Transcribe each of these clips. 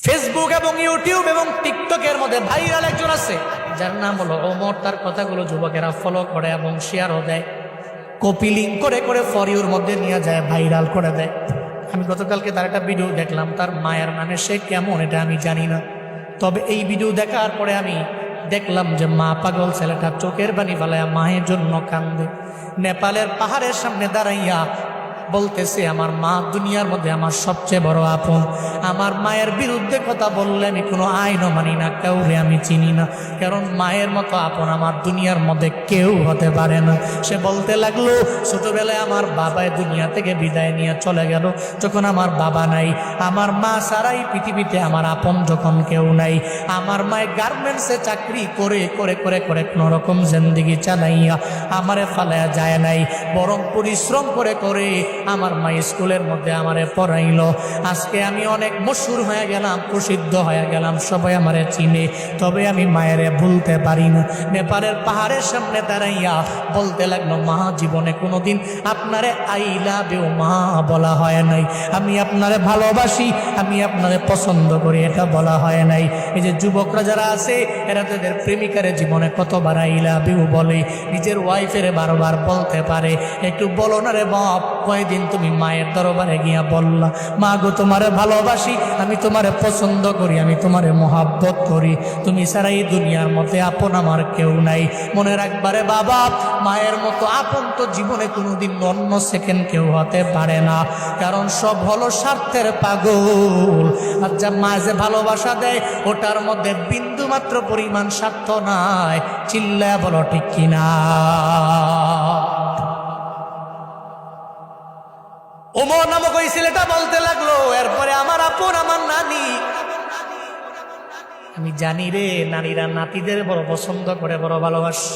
Facebook এবং YouTube এবং টিকটকের মধ্যে ভাইরাল একজন আছে যার নাম হলো ওমর। তার কথাগুলো যুবকেরা ফলো করে এবং শেয়ারও দেয়, কপি লিঙ্ক করে করে ফর ইউর মধ্যে নিয়ে যায়, ভাইরাল করে দেয়। আমি গতকালকে তার একটা ভিডিও দেখলাম, তার মায়ের নামে সে কেমন এটা আমি জানি না, তবে এই ভিডিও দেখার পরে আমি দেখলাম যে মা পাগল ছেলেটা চোখের পানি ফেলায় মায়ের জন্য কান্দে। নেপালের পাহাড়ের সামনে দাঁড়াইয়া বলতেছে, আমার মা দুনিয়ার মধ্যে আমার সবচেয়ে বড় আপন। আমার মায়ের বিরুদ্ধে কথা বললে আমি কোনো আইনও মানি না, কাউরে আমি চিনি না, কারণ মায়ের মতো আপন আমার দুনিয়ার মধ্যে কেউ হতে পারে না। সে বলতে লাগলো, ছোটবেলায় আমার বাবায় দুনিয়া থেকে বিদায় নিয়ে চলে গেল, যখন আমার বাবা নাই, আমার মা ছাড়াই পৃথিবীতে আমার আপন যখন কেউ নাই। আমার মায়ে গার্মেন্টসে চাকরি করে করে করে করে কোনো রকম জিন্দেগি চালাইয়া আমারে ফালাইয়া যায় নাই, বরং পরিশ্রম করে করে আমার মা স্কুলের মধ্যে আমারে পড়াইল। আজকে আমি অনেক মশহুর হয়ে গেলাম, প্রসিদ্ধ হয়ে গেলাম, সবাই আমারে চিনে, তবে আমি মায়েরে ভুলতে পারি না। নেপালের পাহাড়ের সামনে দাঁড়াইয়া বলতে লাগলো, মা জীবনে কোনোদিন আপনারে আই লাভ ইউ মা বলা হয় নাই, আমি আপনারে ভালোবাসি, আমি আপনারে পছন্দ করি এটা বলা হয় নাই। এই যে যুবকরা যারা আছে এরা তাদের প্রেমিকারে জীবনে কতবার আই লাভ ইউ বলে, নিজের ওয়াইফের বারবার বলতে পারে, একটু বলো না রে বাপ, কয়দিন তুমি মায়ের দরবারে গিয়া বললা, মা গো তোমারে ভালোবাসি, আমি তোমারে পছন্দ করি, আমি তোমারে মোহাব্বত করি, তুমি ছাড়া এই দুনিয়ার মধ্যে আপন আমার কেউ নাই। মনে রাখবারে বাবা, মায়ের মতো আপন তো জীবনে কোনোদিন অন্য সেকেন্ড কেউ হতে পারে না, কারণ সব হলো স্বার্থের পাগল। আর যা মা যে ভালোবাসা দেয় ওটার মধ্যে বিন্দু মাত্র পরিমাণ স্বার্থ নাই। চিল্লা বলো ঠিক কিনা? ওমর নামক ওই ছেলেটা বলতে লাগলো, এরপরে আমার আপন আমার নানি। আমি জানি রে, নারীরা নাতিদের বড় পছন্দ করে, বড় ভালোবাসে।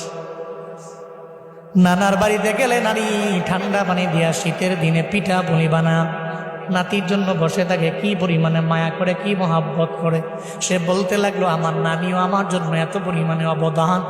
নানার বাড়িতে গেলে নানি ঠান্ডা পানি দিয়া শীতের দিনে পিঠা পুলি বানা, নাতির জন্য বসে থাকে, কি পরিমাণে মায়া করে, কি মহাব্বত করে। সে বলতে লাগলো, আমার নানিও আমার জন্য এত পরিমাণে অবদান,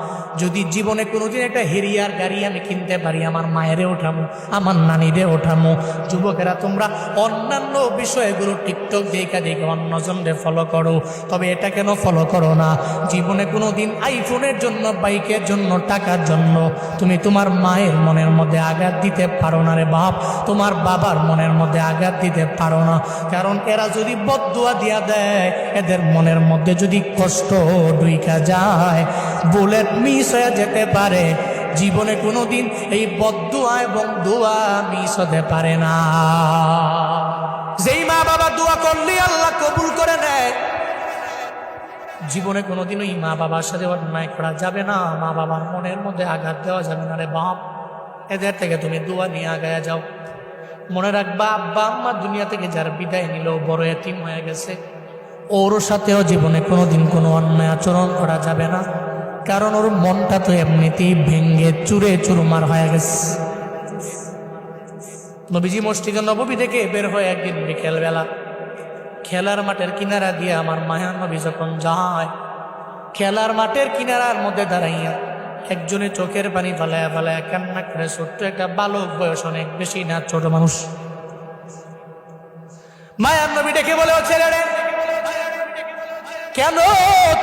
যদি জীবনে কোনোদিন একটা হেরিয়ার গাড়ি আমি কিনতে পারি, আমার মায়েরে ওঠামো, আমার নানিরে ওঠামো। যুবকেরা তোমরা অন্যান্য বিষয়গুলো টিকটক দেখা দেখে অন্যজনরে ফলো করো, তবে এটা কেন ফলো করো না? জীবনে কোনোদিন আইফোনের জন্য, বাইকের জন্য, টাকার জন্য তুমি তোমার মায়ের মনের মধ্যে আঘাত দিতে পারো না রে বাপ, তোমার বাবার মনের মধ্যে আঘাত দিতে পারো না, কারণ এরা যদি বদদুয়া দিয়া দেয়, এদের মনের মধ্যে যদি কষ্ট ঢুইকা যায়, বুলেট মিস হয়ে যেতে পারে। জীবনে কোনোদিন এই বদদুয়া এবং দোয়া মিস হতে পারে না। যেই মা বাবা দোয়া করলে আল্লাহ কবুল করে নেয়, জীবনে কোনোদিন ওই মা বাবার সাথে অন্যায় করা যাবে না, মা বাবার মনের মধ্যে আঘাত দেওয়া যাবে না রে বাপ। এদের থেকে তুমি দোয়া নিয়ে আগায়া যাও। মনে রাখবা, আব্বা আম্মা দুনিয়া থেকে যার বিদায় নিল, বড় এতিম হয়ে গেছে, ওর সাথেও জীবনে কোনোদিন কোনো অন্যায় আচরণ করা যাবে না, কারণ ওর মনটা তো এমনিতেই ভেঙ্গে চুরে চুরমার হয়ে গেছে। নবীজি মসজিদে নববী থেকে বের হয়ে একদিন বিকেলবেলা খেলার মাঠের কিনারা দিয়ে আমার মায়া নবী যখন যায়, খেলার মাঠের কিনারার মধ্যে দাঁড়াইয়া একজনে চোখের পানি ফালায়া ফালায়া কান্না করে, ছোট্ট একটা বালক, বয়স অনেক বেশি না, ছোট মানুষ। মায়ার নবী ডেকে বলে, ও ছেলে রে, কেন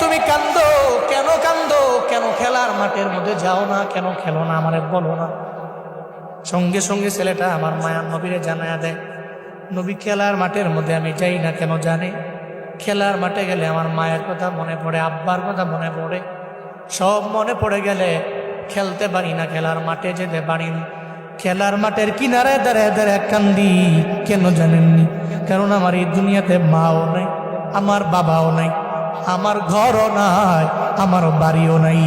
তুমি কান্দো, কেন কান্দো, কেন খেলার মাঠের মধ্যে যাও না, কেন খেলো না, আমারে বলো না। সঙ্গে সঙ্গে ছেলেটা আমার মায়ার নবীরে জানায়া দেয়, নবী খেলার মাঠের মধ্যে আমি যাই না কেন জানে, খেলার মাঠে গেলে আমার মায়ের কথা মনে পড়ে, আব্বার কথা মনে পড়ে, সব মনে পড়ে গেলে খেলতে পারি না, খেলার মাঠে যেতে পারি না। খেলার মাঠের কিনারে দাঁড়ায় দাঁড়ায় কান্দি, কেন জানেননি? কারণ আমার এই দুনিয়াতে মাও নাই, আমার বাবাও নাই, আমার ঘরও নাই, আমার বাড়িও নাই।